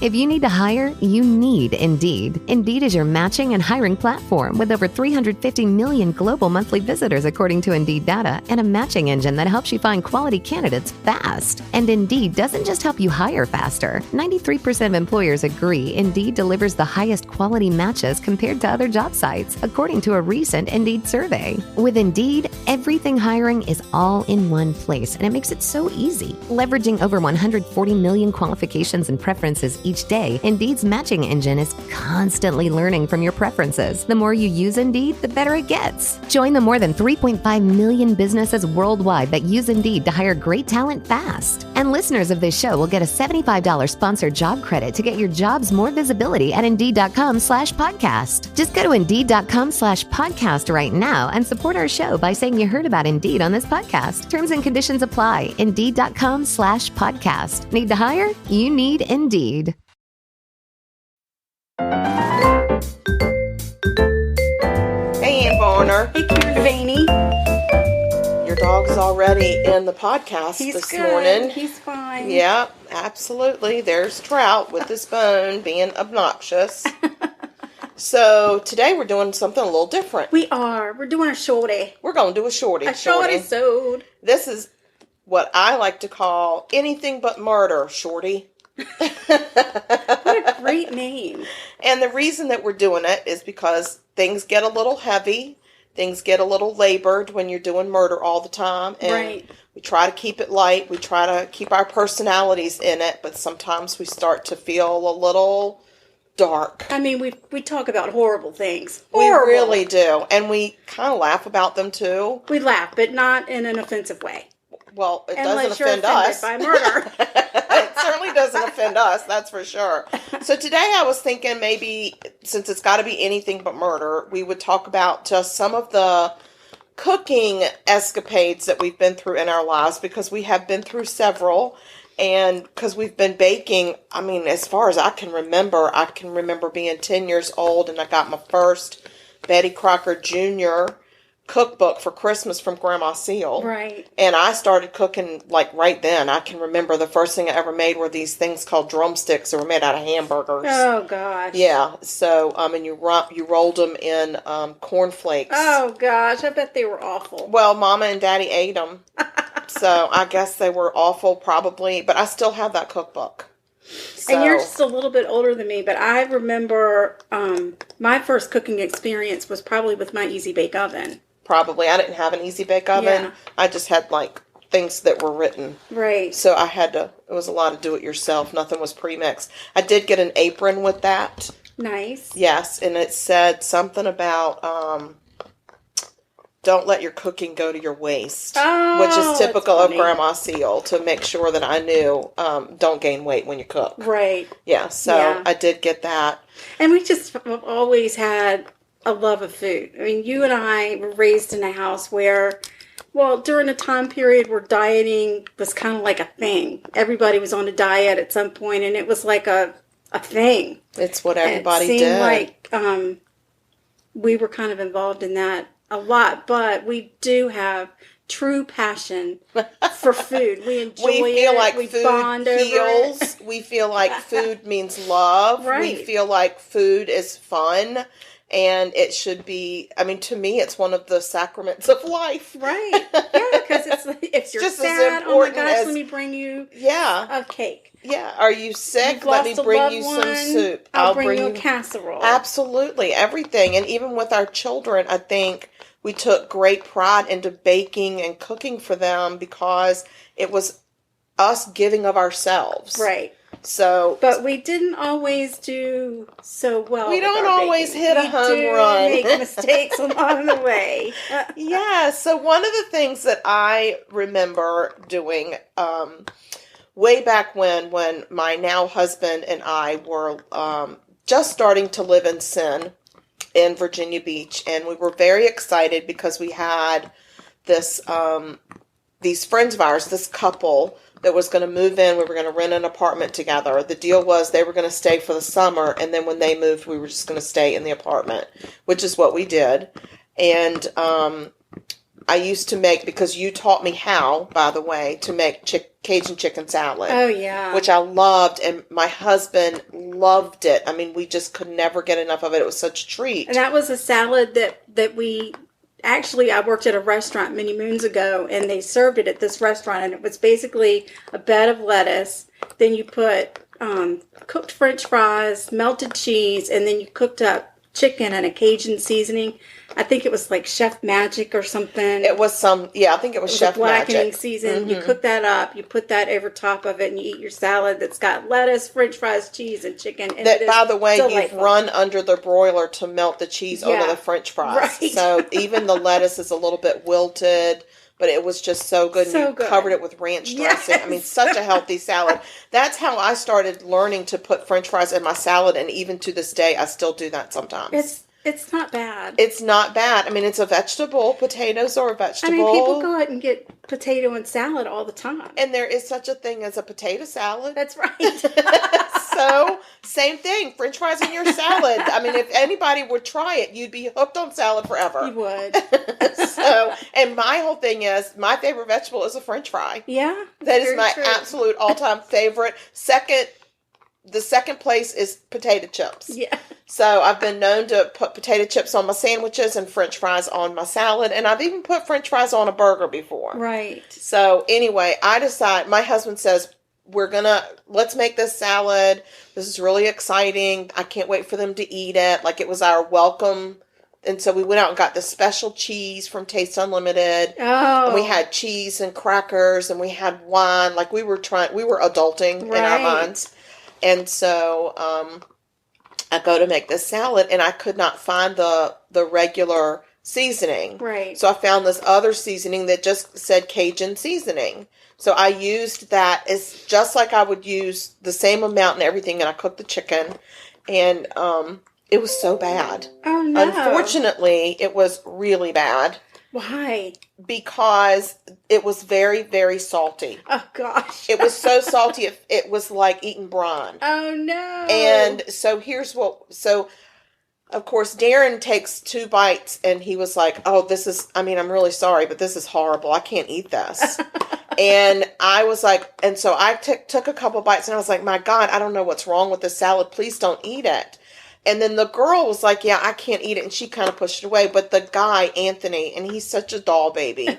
If you need to hire, you need Indeed. Indeed is your matching and hiring platform with over 350 million global monthly visitors according to Indeed data and a matching engine that helps you find quality candidates fast. And Indeed doesn't just help you hire faster. 93% of employers agree Indeed delivers the highest quality matches compared to other job sites, according to a recent Indeed survey. With Indeed, everything hiring is all in one place, and it makes it so easy. Leveraging over 140 million qualifications and preferences each day, Indeed's matching engine is constantly learning from your preferences. The more you use Indeed, the better it gets. Join the more than 3.5 million businesses worldwide that use Indeed to hire great talent fast. And listeners of this show will get a $75 sponsored job credit to get your jobs more visibility at Indeed.com/podcast. Just go to Indeed.com/podcast right now and support our show by saying you heard about Indeed on this podcast. Terms and conditions apply. Indeed.com/podcast. Need to hire? You need Indeed. Hey, Ann Varner. Hey, Karen Devaney. Your dog's already in the podcast this morning. He's fine. Yeah, absolutely. There's Trout with his bone being obnoxious. So today we're doing something a little different. We are. We're doing a shorty. We're going to do a shorty. A shorty sewed. This is what I like to call anything but murder, shorty. What a great name. And the reason that we're doing it is because things get a little heavy. Things get a little labored when you're doing murder all the time. And right. We try to keep it light. We try to keep our personalities in it. But sometimes we start to feel a little dark. I mean, we talk about horrible things. We really do. And we kind of laugh about them too. We laugh, but not in an offensive way. Well, it Unless doesn't offend us. by murder. It certainly doesn't offend us, that's for sure. So today I was thinking maybe, since it's got to be anything but murder, we would talk about just some of the cooking escapades that we've been through in our lives, because we have been through several, and because we've been baking, I mean, as far as I can remember being 10 years old, and I got my first Betty Crocker Jr. cookbook for Christmas from Grandma Seal. Right. And I started cooking like right then. I can remember the first thing I ever made were these things called drumsticks that were made out of hamburgers. Oh gosh. Yeah. So and you rolled them in cornflakes. Oh gosh, I bet they were awful. Well, Mama and Daddy ate them. So I guess they were awful probably, but I still have that cookbook. So. And you're just a little bit older than me, but I remember my first cooking experience was probably with my Easy Bake Oven. Probably. I didn't have an Easy Bake Oven. Yeah. I just had like things that were written. Right. So I had to, it was a lot of do it yourself. Nothing was pre-mixed. I did get an apron with that. Nice. Yes. And it said something about, don't let your cooking go to your waist, which is typical of Grandma Seal, to make sure that I knew, don't gain weight when you cook. Right. Yeah. So I did get that. And we just have always had a love of food. I mean, you and I were raised in a house where, well, during a time period where dieting was kind of like a thing. Everybody was on a diet at some point, and it was like a thing. It's what everybody did. It seemed like we were kind of involved in that a lot, but we do have true passion for food. We enjoy it. We feel like we food bond heals. over it. We feel like food means love. Right. We feel like food is fun. And it should be, I mean, to me, it's one of the sacraments of life. Right. Yeah, because it's like, if you're just sad, as oh my important gosh, as, let me bring you a cake. Yeah. Are you sick? You've Let me lost a bring loved you one, some soup. I'll bring you a casserole. Absolutely. Everything. And even with our children, I think we took great pride into baking and cooking for them because it was us giving of ourselves. Right. So, but we didn't always do so well. We don't always hit a home run. We make mistakes along the way. Yeah. So one of the things that I remember doing way back when my now husband and I were just starting to live in sin in Virginia Beach, and we were very excited because we had this these friends of ours, this couple that was going to move in. We were going to rent an apartment together. The deal was they were going to stay for the summer, and then when they moved, we were just going to stay in the apartment, which is what we did. And I used to make, because you taught me how, by the way, to make Cajun chicken salad. Oh, yeah. Which I loved, and my husband loved it. I mean, we just could never get enough of it. It was such a treat. And that was a salad that we... Actually, I worked at a restaurant many moons ago, and they served it at this restaurant, and it was basically a bed of lettuce. Then you put cooked French fries, melted cheese, and then you cooked up chicken and a Cajun seasoning. I think it was like Chef Magic or something. It was I think it was Chef blackening Magic. season. Mm-hmm. You cook that up, you put that over top of it, and you eat your salad that's got lettuce, French fries, cheese, and chicken. And That, by the way, delightful. you've run under the broiler to melt the cheese over the French fries. Right. So even the lettuce is a little bit wilted, but it was just so good. So and you good. covered it with ranch dressing. Yes. I mean, such a healthy salad. That's how I started learning to put French fries in my salad, and even to this day, I still do that sometimes. It's not bad. It's not bad. I mean, it's a vegetable. Potatoes are a vegetable. I mean, people go out and get potato and salad all the time. And there is such a thing as a potato salad. That's right. So, same thing. French fries in your salad. I mean, if anybody would try it, you'd be hooked on salad forever. You would. So, and my whole thing is, my favorite vegetable is a French fry. Yeah. That is very my true. absolute all-time favorite. The second place is potato chips. Yeah. So I've been known to put potato chips on my sandwiches and French fries on my salad. And I've even put French fries on a burger before. Right. So anyway, my husband says, let's make this salad. This is really exciting. I can't wait for them to eat it. Like, it was our welcome. And so we went out and got the special cheese from Taste Unlimited. Oh. And we had cheese and crackers, and we had wine. Like, we were adulting in our minds. And so I go to make this salad, and I could not find the regular seasoning. Right. So I found this other seasoning that just said Cajun seasoning. So I used that as just like I would use the same amount and everything, and I cooked the chicken, and it was so bad. Oh, no. Unfortunately, it was really bad. Why? Because it was very, very salty. Oh, gosh. It was so salty, it was like eating brine. Oh, no. And so of course, Darren takes 2 bites, and he was like, oh, I'm really sorry, but this is horrible. I can't eat this. And I was like, and so I took a couple bites, and I was like, my God, I don't know what's wrong with this salad. Please don't eat it. And then the girl was like, yeah, I can't eat it. And she kind of pushed it away. But the guy, Anthony, and he's such a doll baby,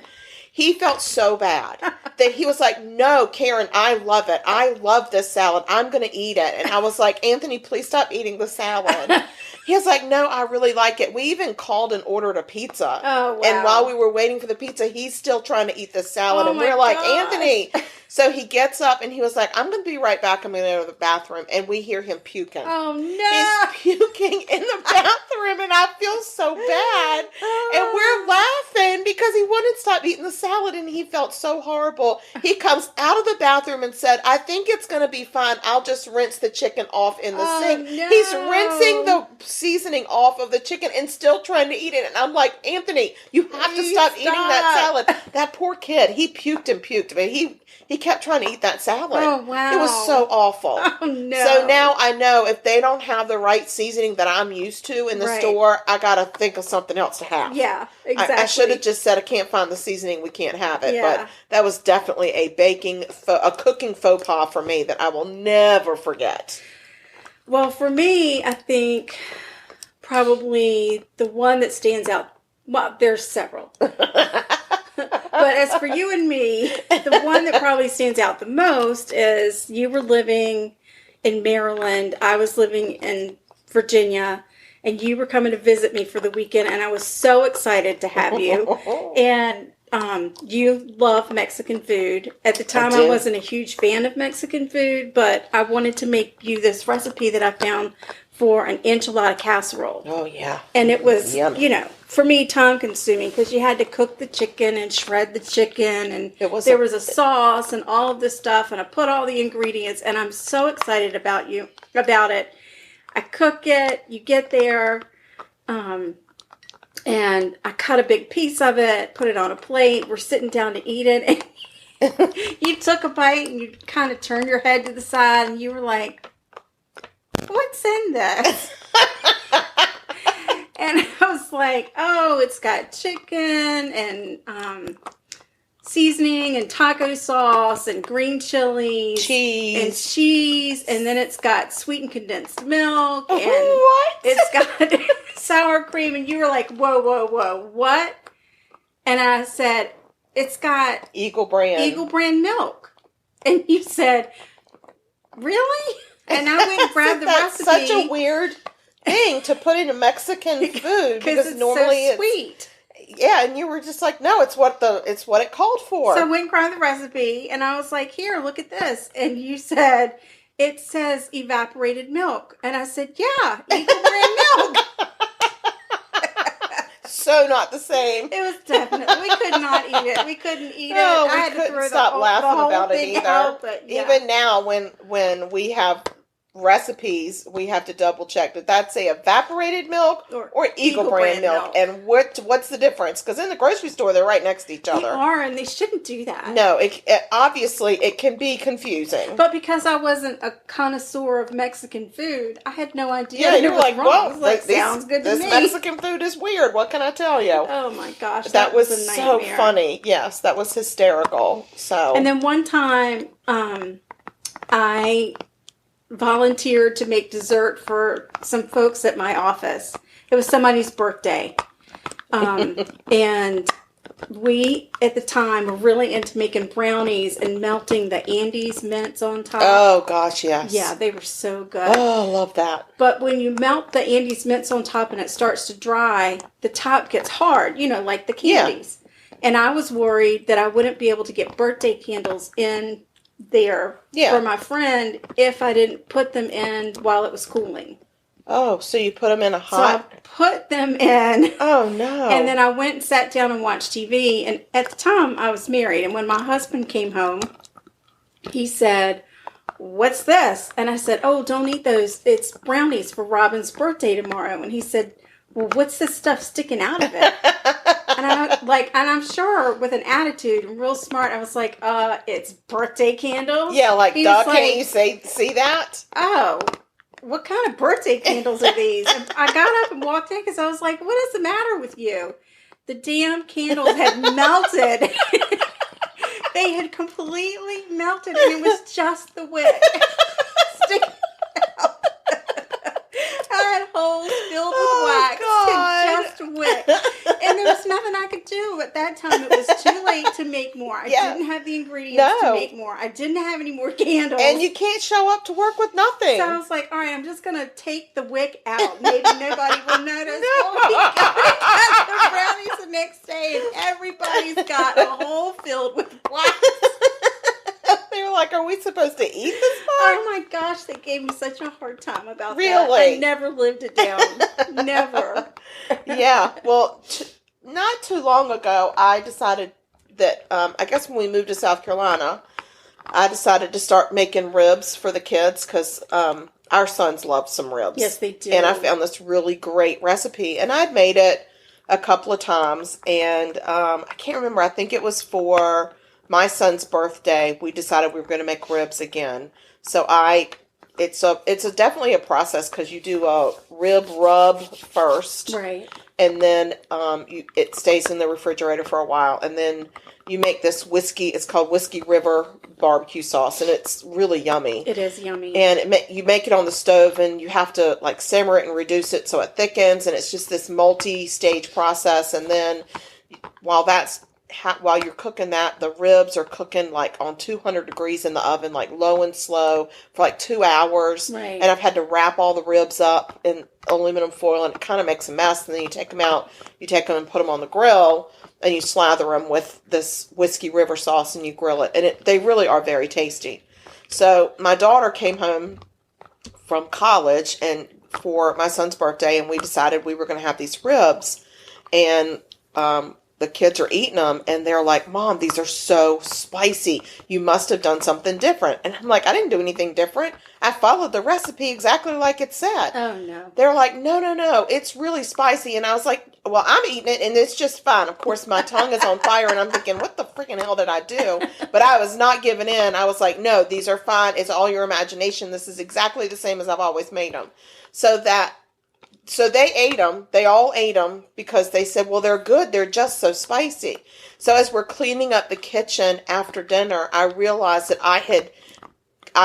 he felt so bad that he was like, no, Karen, I love it. I love this salad. I'm going to eat it. And I was like, Anthony, please stop eating the salad. He was like, no, I really like it. We even called and ordered a pizza. Oh, wow. And while we were waiting for the pizza, he's still trying to eat the salad. Oh, and we're like, gosh. Anthony. So he gets up, and he was like, I'm going to be right back. I'm going to go to the bathroom. And we hear him puking. Oh, no. He's puking in the bathroom, and I feel so bad. And we're laughing because he wouldn't stop eating the salad, and he felt so horrible. He comes out of the bathroom and said, I think it's going to be fine. I'll just rinse the chicken off in the sink. No. He's rinsing the seasoning off of the chicken and still trying to eat it. And I'm like, Anthony, you have to stop eating that salad. That poor kid, he puked and puked. I mean, he kept trying to eat that salad. Oh, wow. It was so awful. Oh, no. So now I know if they don't have the right seasoning that I'm used to in the store, I got to think of something else to have. Yeah, exactly. I should have just said, I can't find the seasoning, we can't have it. Yeah. But that was definitely a cooking faux pas for me that I will never forget. Well, for me, I think probably the one that stands out, well, there's several. But as for you and me, the one that probably stands out the most is you were living in Maryland. I was living in Virginia, and you were coming to visit me for the weekend, and I was so excited to have you. And you love Mexican food. At the time, I wasn't a huge fan of Mexican food, but I wanted to make you this recipe that I found for an enchilada casserole. Oh, yeah. And it was, yummy. For me, time-consuming because you had to cook the chicken and shred the chicken, and there was a sauce and all of this stuff, and I put all the ingredients, and I'm so excited about it. I cook it, you get there, and I cut a big piece of it, put it on a plate, we're sitting down to eat it, and you took a bite, and you kind of turned your head to the side, and you were like, what's in this? And I was like, oh, it's got chicken and seasoning and taco sauce and green chilies. Cheese. And then it's got sweetened condensed milk. And what? It's got sour cream. And you were like, whoa, what? And I said, it's got Eagle brand milk. And you said, really? And I went and grabbed the recipe. That's such a weird thing to put in a Mexican food because it's normally so sweet. Yeah, and you were just like, no, it's what it called for. So I went and grabbed the recipe, and I was like, here, look at this. And you said, it says evaporated milk. And I said, yeah, Eagle brand milk. So not the same. It was definitely, we could not eat it. We couldn't eat it. No, I we had to couldn't throw stop laughing the whole about it thing either. out, but yeah. Even now, when we have recipes, we have to double check. Did that say evaporated milk or Eagle brand milk? And what's the difference? Because in the grocery store, they're right next to each other. They are, and they shouldn't do that. No, it obviously it can be confusing. But because I wasn't a connoisseur of Mexican food, I had no idea. Yeah, you're like, well, sounds good to me. This Mexican food is weird. What can I tell you? Oh my gosh, that was a so nightmare. funny. Yes, that was hysterical. So, and then one time, I volunteered to make dessert for some folks at my office. It was somebody's birthday. And we, at the time, were really into making brownies and melting the Andes mints on top. Oh, gosh, yes. Yeah, they were so good. Oh, I love that. But when you melt the Andes mints on top and it starts to dry, the top gets hard, like the candies. Yeah. And I was worried that I wouldn't be able to get birthday candles in there for my friend if I didn't put them in while it was cooling. Oh, so you put them in a hot... So I put them in. Oh, no. And then I went and sat down and watched TV. And at the time, I was married. And when my husband came home, he said, what's this? And I said, oh, don't eat those. It's brownies for Robin's birthday tomorrow. And he said, well, what's this stuff sticking out of it? And I'm sure with an attitude and real smart, I was like, it's birthday candles. Yeah, like, duh, can't you see that? Oh, what kind of birthday candles are these? And I got up and walked in because I was like, what is the matter with you? The damn candles had melted. They had completely melted, and it was just the wick sticking out. I had holes filled with wax and just wick. And there was nothing I could do. At that time, it was too late to make more. I didn't have the ingredients to make more. I didn't have any more candles. And you can't show up to work with nothing. So I was like, all right, I'm just going to take the wick out. Maybe nobody will notice. Well, we got the brownies the next day, and everybody's got a hole filled with wax. They were like, are we supposed to eat this part? Oh my gosh, they gave me such a hard time about that. Really? I never lived it down. Never. Yeah. Well, not too long ago, I decided that, I guess when we moved to South Carolina, I decided to start making ribs for the kids because our sons love some ribs. Yes, they do. And I found this really great recipe. And I'd made it a couple of times. And I can't remember. I think it was for my son's birthday. We decided we were going to make ribs again. So it's definitely a process because you do a rib rub first. Right. And then it stays in the refrigerator for a while. And then you make this whiskey. It's called Whiskey River barbecue sauce. And it's really yummy. It is yummy. And you make it on the stove. And you have to like simmer it and reduce it so it thickens. And it's just this multi-stage process. And then while you're cooking that, the ribs are cooking like on 200 degrees in the oven, like low and slow for like 2 hours. Right. And I've had to wrap all the ribs up in aluminum foil, and it kind of makes a mess. And then you take them out, you take them and put them on the grill, and you slather them with this Whiskey River sauce, and you grill it. And they really are very tasty. So my daughter came home from college and for my son's birthday, and we decided we were going to have these ribs. And the kids are eating them, and they're like, Mom, these are so spicy. You must have done something different. And I'm like, I didn't do anything different. I followed the recipe exactly like it said. Oh, no. They're like, no, it's really spicy. And I was like, well, I'm eating it, and it's just fine. Of course, my tongue is on fire, and I'm thinking, what the freaking hell did I do? But I was not giving in. I was like, no, these are fine. It's all your imagination. This is exactly the same as I've always made them. So that so they ate them. They all ate them because they said, well, they're good. They're just so spicy. So as we're cleaning up the kitchen after dinner, I realized that I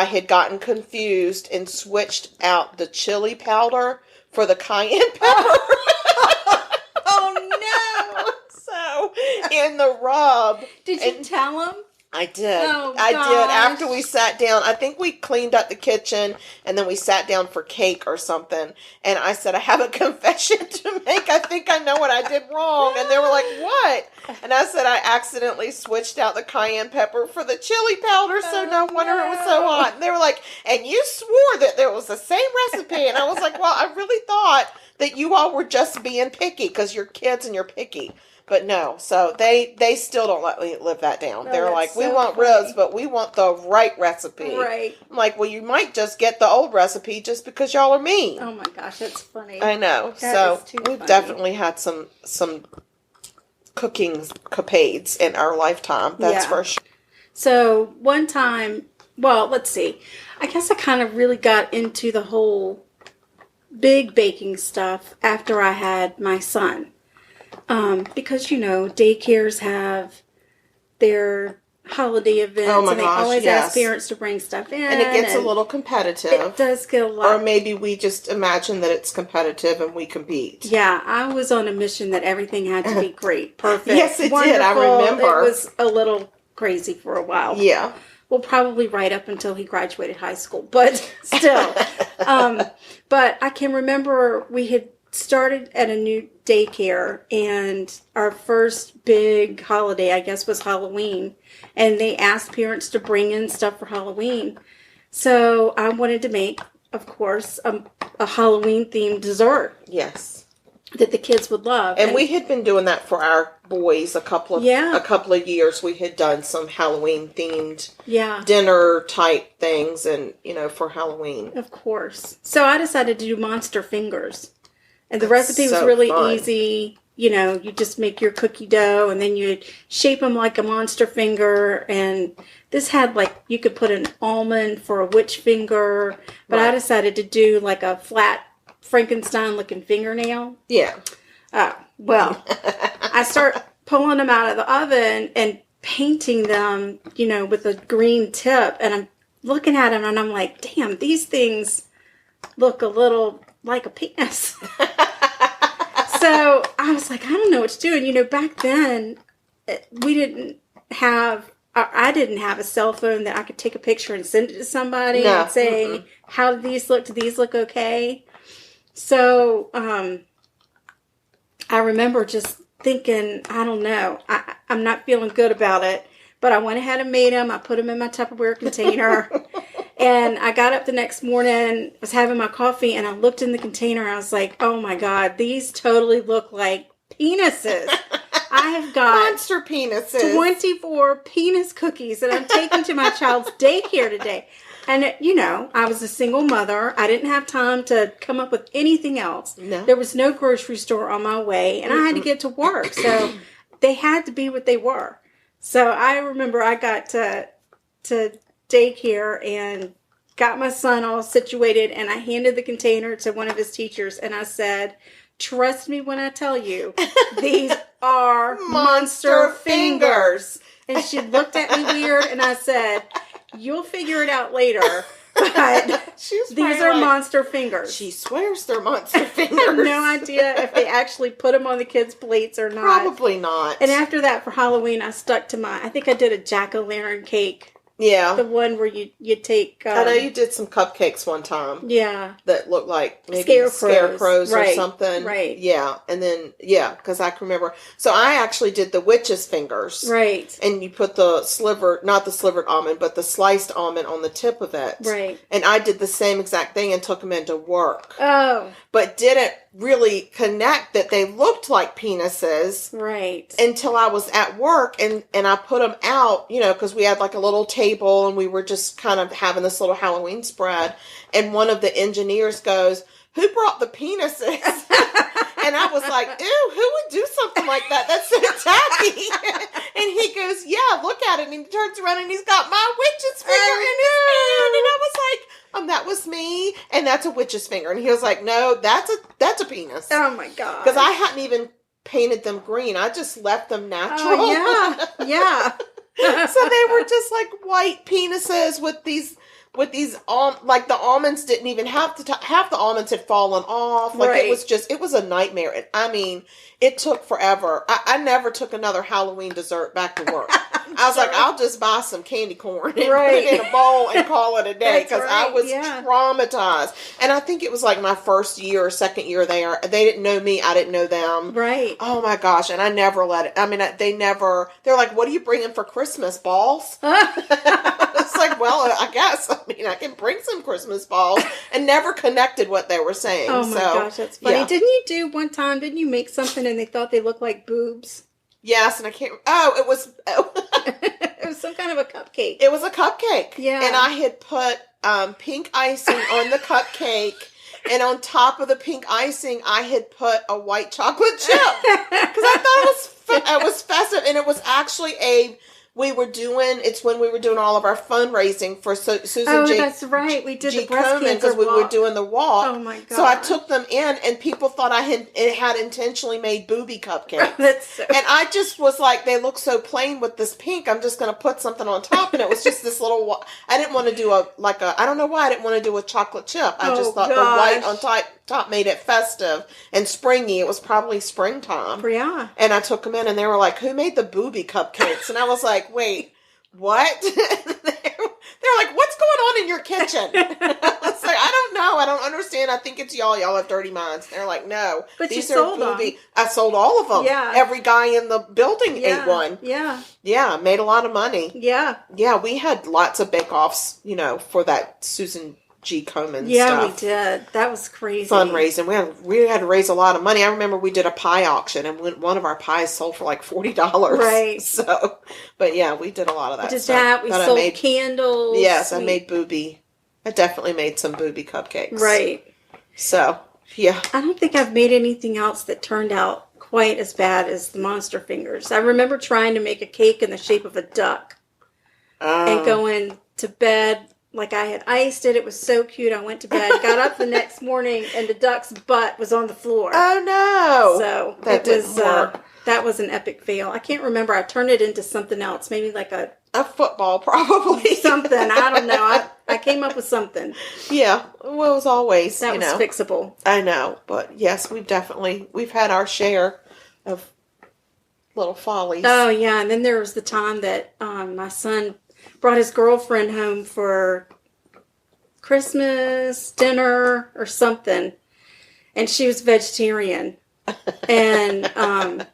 had gotten confused and switched out the chili powder for the cayenne pepper. Oh, no. So in the rub. Did you tell them? I did. Oh, I gosh. did. After we sat down, I think we cleaned up the kitchen and then we sat down for cake or something. And I said, I have a confession to make. I think I know what I did wrong. And they were like, what? And I said, I accidentally switched out the cayenne pepper for the chili powder. So no wonder it was so hot. And they were like, and you swore that there was the same recipe. And I was like, well, I really thought that you all were just being picky because you're kids and you're picky. But no, so they still don't let me live that down. No, They're like, we so want funny. ribs, but we want the right recipe. Right. I'm like, well, you might just get the old recipe just because y'all are mean. Oh my gosh, that's funny. I know. That So is too we've funny. definitely had some cooking capades in our lifetime. That's Yeah. for sure. So one time, well, let's see. I guess I kind of really got into the whole big baking stuff after I had my son. Because, daycares have their holiday events, Oh my and they gosh, always yes. ask parents to bring stuff in. And it gets a little competitive. It does get a Or lot. maybe we just imagine that it's competitive and we compete. Yeah, I was on a mission that everything had to be great, perfect, Yes, it did. wonderful. I remember. It was a little crazy for a while. Yeah. Well, probably right up until he graduated high school, but still. But I can remember we had started at a new daycare, and our first big holiday, I guess, was Halloween. And they asked parents to bring in stuff for Halloween. So I wanted to make, of course, a Halloween-themed dessert Yes. that the kids would love. And we had been doing that for our boys a couple of years. We had done some Halloween themed dinner type things and for Halloween. Of course. So I decided to do monster fingers. And the recipe was so really fun. easy. You just make your cookie dough and then you shape them like a monster finger. And this had you could put an almond for a witch finger. But I decided to do like a flat Frankenstein looking fingernail. Yeah. Well, I start pulling them out of the oven and painting them, with a green tip. And I'm looking at them and I'm like, damn, these things look a little like a penis. So I was like, I don't know what to do. And, back then, we didn't have, I didn't have a cell phone that I could take a picture and send it to somebody and say, how do these look? Do these look okay? So I remember just thinking, I don't know, I'm not feeling good about it. But I went ahead and made them. I put them in my Tupperware container. And I got up the next morning, was having my coffee, and I looked in the container. I was like, oh my God, these totally look like penises. I have got Monster penises. 24 penis cookies that I'm taking to my child's daycare today. And, I was a single mother. I didn't have time to come up with anything else. No. There was no grocery store on my way, and I had to get to work. So they had to be what they were. So I remember I got to daycare and got my son all situated, and I handed the container to one of his teachers, and I said, trust me when I tell you, these are monster fingers. And she looked at me weird, and I said, you'll figure it out later, but these are monster fingers. She swears they're monster fingers. I have no idea if they actually put them on the kids' plates or not. Probably not. And after that, for Halloween, I stuck to I think I did a jack-o'-lantern cake. Yeah. The one where you take... I know you did some cupcakes one time. Yeah. That looked like maybe scarecrows or something. Right. Yeah. And then, because I can remember. So I actually did the witch's fingers. Right. And you put the not the slivered almond, but the sliced almond on the tip of it. Right. And I did the same exact thing and took them into work. Oh. But didn't really connect that they looked like penises. Right. Until I was at work and I put them out, because we had like a little table and we were just kind of having this little Halloween spread. And one of the engineers goes, who brought the penises? And I was like, ew, who would do something like that? That's so tacky. And he goes, yeah, look at it. And he turns around and he's got my witch's finger in his hand. And I was like, that was me. And that's a witch's finger. And he was like, no, that's a penis. Oh my God. Because I hadn't even painted them green. I just left them natural. Oh, yeah. So they were just like white penises with these like the almonds didn't even have half the almonds had fallen off. Like right. it was a nightmare. And, I mean, it took forever. I never took another Halloween dessert back to work. I was like, I'll just buy some candy corn and put it in a bowl and call it a day because I was traumatized. And I think it was like my first year or second year there. They didn't know me. I didn't know them. Right. Oh my gosh. And I never let it. I mean, they're like, what are you bringing for Christmas? Balls? It's like, well, I guess. I mean, I can bring some Christmas balls and never connected what they were saying. Oh my gosh, that's funny. Yeah. Didn't you make something and they thought they looked like boobs? Yes, and I can't. It was. It was some kind of a cupcake. It was a cupcake. Yeah, and I had put pink icing on the cupcake, and on top of the pink icing, I had put a white chocolate chip because I thought it was festive, and it was actually it's when we were doing all of our fundraising for Susan G. Oh, that's right. We did the breast cancer because we were doing the walk. Oh my God. So I took them in and people thought I had intentionally made booby cupcakes. And I just was like, they look so plain with this pink. I'm just going to put something on top. And it was just this little, I didn't want to do I don't know why I didn't want to do a chocolate chip. I just thought the white on top made it festive and springy. It was probably springtime. Yeah. And I took them in and they were like, who made the booby cupcakes? And I was like, wait, what? They're like, what's going on in your kitchen? I was like, I don't know. I don't understand. I think it's y'all. Y'all have dirty minds. They're like, no. But these you sold them. I sold all of them. Yeah. Every guy in the building ate one. Yeah. Yeah. Made a lot of money. Yeah. Yeah. We had lots of bake-offs, for that Susan G. Komen stuff. Yeah, we did. That was crazy. Fundraising. We had to raise a lot of money. I remember we did a pie auction and one of our pies sold for like $40. Right. So, but yeah, we did a lot of that stuff. That. We sold candles. Yes, I made booby. I definitely made some booby cupcakes. Right. So, yeah. I don't think I've made anything else that turned out quite as bad as the Monster Fingers. I remember trying to make a cake in the shape of a duck and going to bed. Like I had iced it. It was so cute. I went to bed, got up the next morning, and the duck's butt was on the floor. Oh, no. So that didn't work. That was an epic fail. I can't remember. I turned it into something else. Maybe like a football, probably. Something. I don't know. I came up with something. Yeah. Well, it was always, that was fixable. I know. But yes, we've had our share of little follies. Oh, yeah. And then there was the time that my son brought his girlfriend home for Christmas dinner or something, and she was vegetarian. And I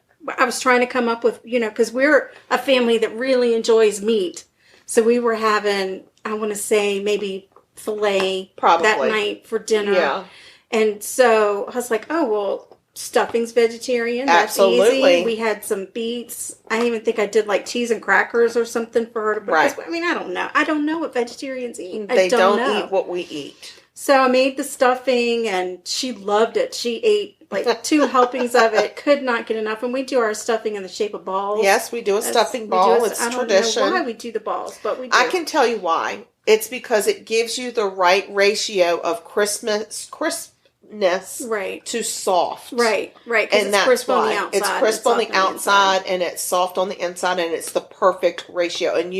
was trying to come up with, because we're a family that really enjoys meat. So we were having, I want to say, maybe filet that night for dinner. Yeah. And so I was like, oh, well, stuffing's vegetarian. That's easy. We had some beets. I even think I did like cheese and crackers or something for her to put. Right. I mean, I don't know. I don't know what vegetarians eat. They don't eat what we eat. So I made the stuffing and she loved it. She ate like 2 helpings of it. Could not get enough. And we do our stuffing in the shape of balls. Yes, we do a stuffing ball. It's tradition. I don't know why we do the balls, but we do. I can tell you why. It's because it gives you the right ratio of crispness to soft. Right. And that's crisp why. on the outside. It's crisp on the outside and it's soft on the inside and it's the perfect ratio. And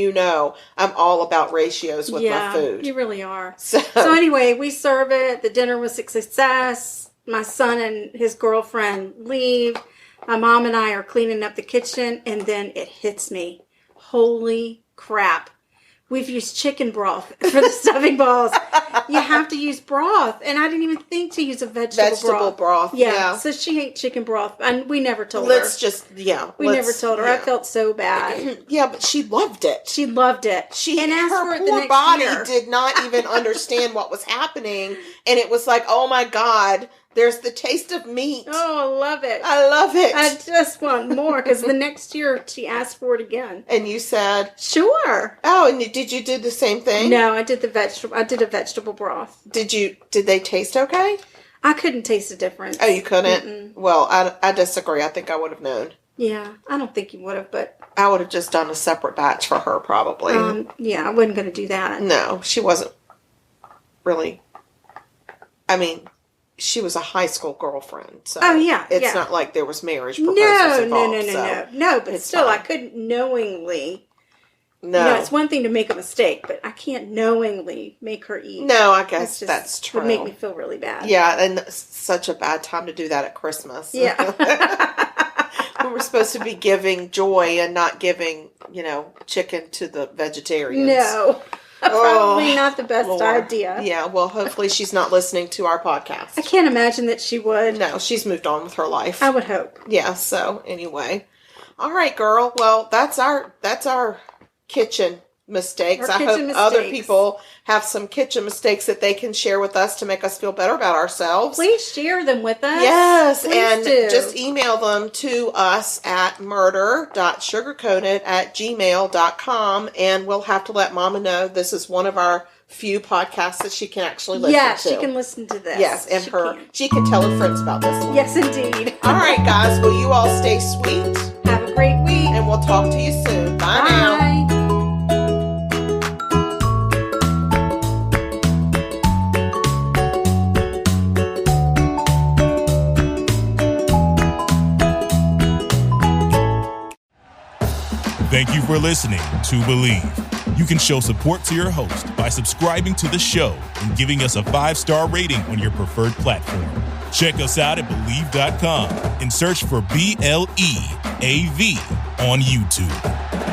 I'm all about ratios with my food. You really are. So anyway, we serve it. The dinner was a success. My son and his girlfriend leave. My mom and I are cleaning up the kitchen and then it hits me. Holy crap. We've used chicken broth for the stuffing balls. You have to use broth. And I didn't even think to use a vegetable broth. Yeah. So she ate chicken broth. And we never told her. We never told her. I felt so bad. Yeah, but she loved it. She loved it. And her poor body did not even understand what was happening. And it was like, oh my God. There's the taste of meat. Oh, I love it. I love it. I just want more because the next year she asked for it again. And you said, "Sure." Oh, and did you do the same thing? No, I did the vegetable. I did a vegetable broth. Did they taste okay? I couldn't taste the difference. Oh, you couldn't? Mm-mm. Well, I disagree. I think I would have known. Yeah, I don't think you would have, but... I would have just done a separate batch for her, probably. Yeah, I wasn't going to do that. No, she wasn't really... I mean, she was a high school girlfriend, so... Oh, yeah, It's not like there was marriage proposals involved. No, but still, fine. I couldn't knowingly... No. You know, it's one thing to make a mistake, but I can't knowingly make her eat. No, I guess that's true. It would make me feel really bad. Yeah, and it's such a bad time to do that at Christmas. Yeah. We were supposed to be giving joy and not giving, chicken to the vegetarians. No. Probably not the best Lord. idea. Yeah, well, hopefully she's not listening to our podcast. I can't imagine that she would. No, she's moved on with her life. I would hope. Yeah, so anyway. All right, girl. Well, that's our kitchen mistakes. I hope other people have some kitchen mistakes that they can share with us to make us feel better about ourselves. Please share them with us. Yes, Please and do. just email them to us at murder.sugarcoated@gmail.com, and we'll have to let Mama know this is one of our few podcasts that she can actually listen to. Yes, she can listen to this. Yes, and she can tell her friends about this one. Yes, indeed. All right, guys. Well, you all stay sweet. Have a great week. And we'll talk to you soon. Bye now. Thank you for listening to Believe. You can show support to your host by subscribing to the show and giving us a 5-star rating on your preferred platform. Check us out at Believe.com and search for BLEAV on YouTube.